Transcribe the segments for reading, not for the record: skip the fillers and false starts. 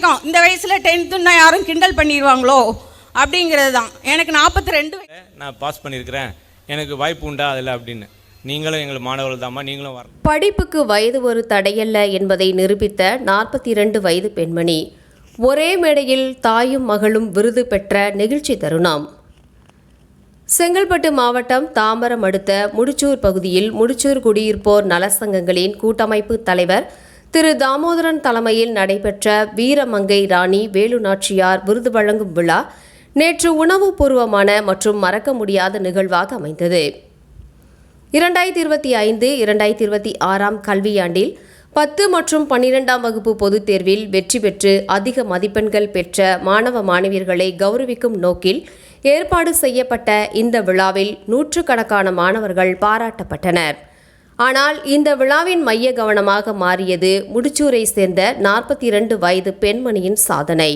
தயக்கம், இந்த வயசில் 10th யாரும் கிண்டல் பண்ணிடுவாங்களோ அப்படிங்கிறது தான். எனக்கு 42 நான் பாஸ் பண்ணியிருக்கிறேன், எனக்கு வாய்ப்பு உண்டா அதில் அப்படின்னு. நீங்களும் எங்கள் மாணவர்கள் தாம்மா, நீங்களும் வர. படிப்புக்கு வயது ஒரு தடையல்ல என்பதை நிரூபித்த 42 வயது பெண்மணி ஒரே மேடையில் தாயும் மகளும் விருது பெற்ற நெகிழ்ச்சி தருணம். செங்கல்பட்டு மாவட்டம் தாம்பரம் அடுத்த முடிச்சூர் பகுதியில் முடிச்சூர் குடியிருப்போர் நலசங்கங்களின் கூட்டமைப்பு தலைவர் திரு தாமோதரன் தலைமையில் நடைபெற்ற வீரமங்கை ராணி வேலுநாச்சியார் விருது வழங்கும் விழா நேற்று உணவுபூர்வமான மற்றும் மறக்க முடியாத நிகழ்வாக அமைந்தது. 2025-2026 கல்வியாண்டில் 10 மற்றும் 12ஆம் வகுப்பு பொதுத் தேர்வில் வெற்றி பெற்று அதிக மதிப்பெண்கள் பெற்ற மாணவ மாணவியர்களை கௌரவிக்கும் நோக்கில் ஏற்பாடு செய்யப்பட்ட இந்த விழாவில் நூற்றுக்கணக்கான மாணவர்கள் பாராட்டப்பட்டனர். ஆனால் இந்த விழாவின் மைய கவனமாக மாறியது முடிச்சூரை சேர்ந்த 42 வயது பெண்மணியின் சாதனை.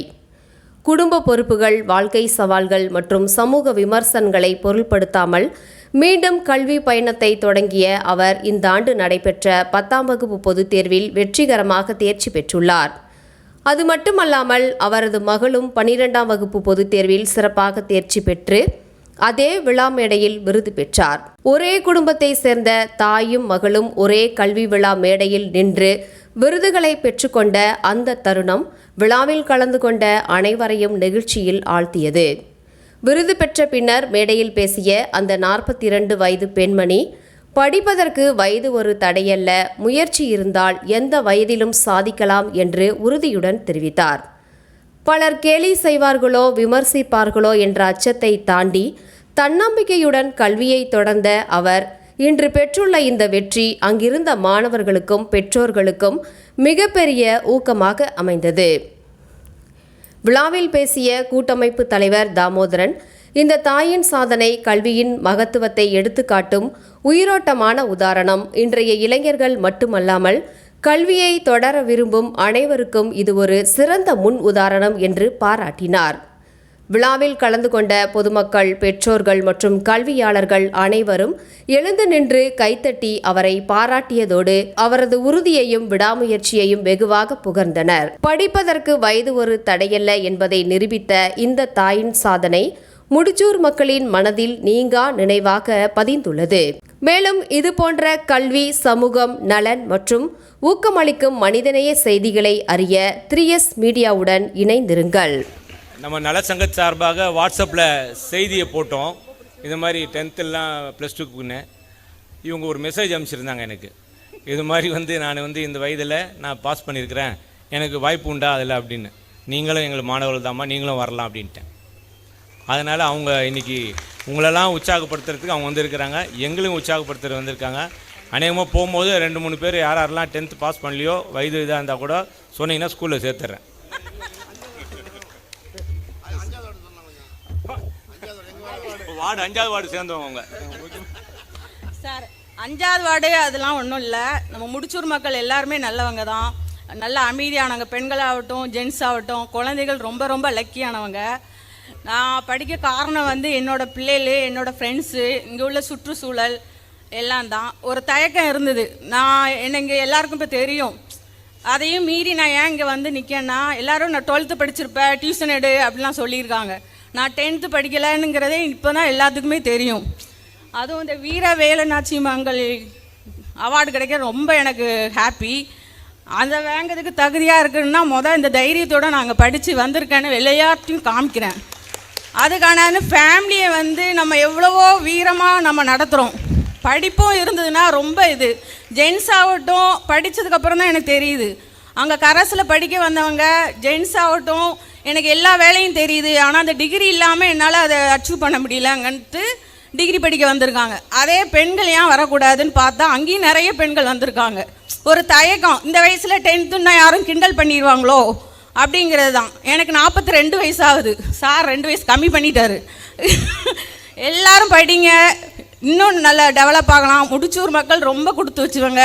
குடும்ப பொறுப்புகள், வாழ்க்கை சவால்கள் மற்றும் சமூக விமர்சனங்களை பொருள்படுத்தாமல் மீண்டும் கல்வி பயணத்தை தொடங்கிய அவர் இந்த ஆண்டு நடைபெற்ற 10ஆம் வகுப்பு பொதுத் தேர்வில் வெற்றிகரமாக தேர்ச்சி பெற்றுள்ளார். அது மட்டுமல்லாமல் அவரது மகளும் 12ஆம் வகுப்பு பொதுத் தேர்வில் சிறப்பாக தேர்ச்சி பெற்று அதே விழா மேடையில் விருது பெற்றார். ஒரே குடும்பத்தை சேர்ந்த தாயும் மகளும் ஒரே கல்வி விழா மேடையில் நின்று விருதுகளை பெற்றுக்கொண்ட அந்த தருணம் விழாவில் கலந்து கொண்ட அனைவரையும் நெகிழ்ச்சியில் ஆழ்த்தியது. விருது பெற்ற பின்னர் மேடையில் பேசிய அந்த 42 வயது பெண்மணி, படிப்பதற்கு வயது ஒரு தடையல்ல, முயற்சி இருந்தால் எந்த வயதிலும் சாதிக்கலாம் என்று உறுதியுடன் தெரிவித்தார். பலர் கேலி செய்வார்களோ விமர்சிப்பார்களோ என்ற அச்சத்தை தாண்டி தன்னம்பிக்கையுடன் கல்வியை தொடர்ந்த அவர் இன்று பெற்றுள்ள இந்த வெற்றி அங்கிருந்த மாணவர்களுக்கும் பெற்றோர்களுக்கும் மிகப்பெரிய ஊக்கமாக அமைந்தது. விழாவில் பேசிய கூட்டமைப்பு தலைவர் தாமோதரன், இந்த தாயின் சாதனை கல்வியின் மகத்துவத்தை எடுத்துக்காட்டும் உயிரோட்டமான உதாரணம். இன்றைய இளைஞர்கள் மட்டுமல்லாமல் கல்வியை தொடர விரும்பும் அனைவருக்கும் இது ஒரு சிறந்த முன் உதாரணம் என்று பாராட்டினார். விழாவில் கலந்து கொண்ட பொதுமக்கள், பெற்றோர்கள் மற்றும் கல்வியாளர்கள் அனைவரும் எழுந்து நின்று கைத்தட்டி அவரை பாராட்டியதோடு அவரது உறுதியையும் விடாமுயற்சியையும் வெகுவாக புகழ்ந்தனர். படிப்பதற்கு வயது ஒரு தடையல்ல என்பதை நிரூபித்த இந்த தாயின் சாதனை முடிச்சூர் மக்களின் மனதில் நீங்கா நினைவாக பதிந்துள்ளது. மேலும் இதுபோன்ற கல்வி, சமூகம், நலன் மற்றும் ஊக்கமளிக்கும் மனிதநேய செய்திகளை அறிய 3S மீடியாவுடன் இணைந்திருங்கள். நம்ம நலசங்க சார்பாக வாட்ஸ்அப்பில் செய்தியை போட்டோம். இது மாதிரி 10th +2க்குன்னு இவங்க ஒரு மெசேஜ் அனுப்பிச்சிருந்தாங்க எனக்கு. இது மாதிரி நான் இந்த வயதில் நான் பாஸ் பண்ணியிருக்கிறேன், எனக்கு வாய்ப்பு உண்டா அதில் அப்படின்னு. நீங்களும் எங்கள் மாணவர்கள் தாம்மா, நீங்களும் வரலாம் அப்படின்ட்டேன். அதனால் அவங்க இன்றைக்கி உங்களெல்லாம் உற்சாகப்படுத்துறதுக்கு அவங்க வந்திருக்கிறாங்க, எங்களையும் உற்சாகப்படுத்துகிற வந்திருக்காங்க. அநேகமாக போகும்போது 2-3 பேர் யாரெல்லாம் 10th பாஸ் பண்ணலையோ வயது இதாக இருந்தால் கூட சொன்னீங்கன்னா ஸ்கூலில் சேர்த்துட்றேன். வார்டு 5வது வார்டு சேர்ந்தவங்க சார். 5வது வார்டு அதெல்லாம் ஒன்றும் இல்லை. நம்ம முடிச்சூர் மக்கள் எல்லாருமே நல்லவங்க தான், நல்ல அமைதியானவங்க. பெண்களாகட்டும், ஜென்ஸ் ஆகட்டும், குழந்தைகள் ரொம்ப ரொம்ப லக்கியானவங்க. நான் படிக்க காரணம் என்னோடய பிள்ளைகள், என்னோடய ஃப்ரெண்ட்ஸு, இங்கே உள்ள சுற்றுச்சூழல் எல்லாம் தான். ஒரு தயக்கம் இருந்தது. இங்கே எல்லாருக்கும் இப்போ தெரியும். அதையும் மீறி நான் ஏன் இங்கே நிற்கேன்னா, எல்லோரும் நான் 12th படிச்சிருப்பேன், டியூஷன் எடு அப்படிலாம் சொல்லியிருக்காங்க. நான் 10th படிக்கலைன்னுங்கிறதே இப்போ தான் எல்லாத்துக்குமே தெரியும். அதுவும் இந்த வீர வேலுநாச்சி மங்கள் அவார்டு கிடைக்க ரொம்ப எனக்கு ஹாப்பி. அதை வாங்கிறதுக்கு தகுதியாக இருக்குன்னா இந்த தைரியத்தோடு நாங்கள் படித்து வந்திருக்கேன்னு எல்லாத்தையும் காமிக்கிறேன். அதுக்கான ஃபேமிலியை நம்ம எவ்வளவோ வீரமாக நம்ம நடத்துகிறோம். படிப்பும் இருந்ததுன்னா ரொம்ப ஜென்ஸ் ஆகட்டும், படித்ததுக்கப்புறம் தான் எனக்கு தெரியுது. அங்கே கரஸில் படிக்க வந்தவங்க ஜென்ஸ் ஆகட்டும், எனக்கு எல்லா வேலையும் தெரியுது, ஆனால் அந்த டிகிரி இல்லாமல் என்னால் அதை அச்சீவ் பண்ண முடியலங்கன்ட்டு டிகிரி படிக்க வந்திருக்காங்க. அதே பெண்கள் ஏன் வரக்கூடாதுன்னு பார்த்தா அங்கேயும் நிறைய பெண்கள் வந்திருக்காங்க. ஒரு தயக்கம், இந்த வயசில் 10th யாரும் கிண்டல் பண்ணிடுவாங்களோ அப்படிங்கிறது தான். எனக்கு 42 வயசு ஆகுது. சார் 2 வயசு கம்மி பண்ணிட்டாரு. எல்லாரும் படிங்க, இன்னும் நல்லா டெவலப் ஆகலாம். முடிச்சூர் மக்கள் ரொம்ப கொடுத்து வச்சுவங்க.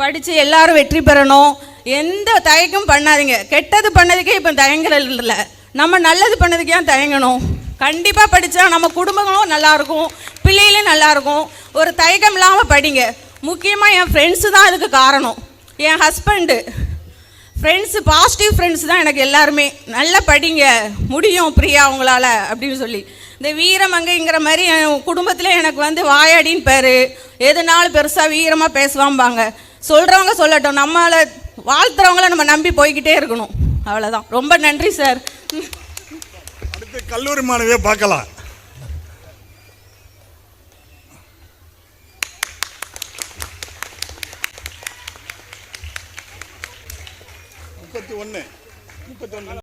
படித்து எல்லாரும் வெற்றி பெறணும். எந்த தயக்கம் பண்ணாதீங்க. கெட்டது பண்ணதுக்கே இப்போ தயங்குறது இல்லை, நம்ம நல்லது பண்ணதுக்கே தயங்கணும். கண்டிப்பாக படித்தா நம்ம குடும்பங்களும் நல்லாயிருக்கும், பிள்ளைகளும் நல்லாயிருக்கும். ஒரு தயக்கம் இல்லாமல் படிங்க. முக்கியமாக என் ஃப்ரெண்ட்ஸு தான் அதுக்கு காரணம். என் ஹஸ்பண்டு ஃப்ரெண்ட்ஸு பாசிட்டிவ் ஃப்ரெண்ட்ஸ் தான் எனக்கு எல்லாருமே. நல்லா படிங்க, முடியும் பிரியா உங்களால் அப்படின்னு சொல்லி. இந்த வீரமங்கைங்கிற மாதிரி என் குடும்பத்தில் எனக்கு வந்து வாயாடின்னு பேர். எதுனாலும் பெருசாக வீரமாக பேசுவாம்பாங்க. சொல்கிறவங்க சொல்லட்டும், நம்மளை வாழ்த்துறவங்கள நம்ம நம்பி போய்கிட்டே இருக்கணும். அவ்வளோதான். ரொம்ப நன்றி சார். அடுத்து கல்லூரி மாணவியை பார்க்கலாம். 31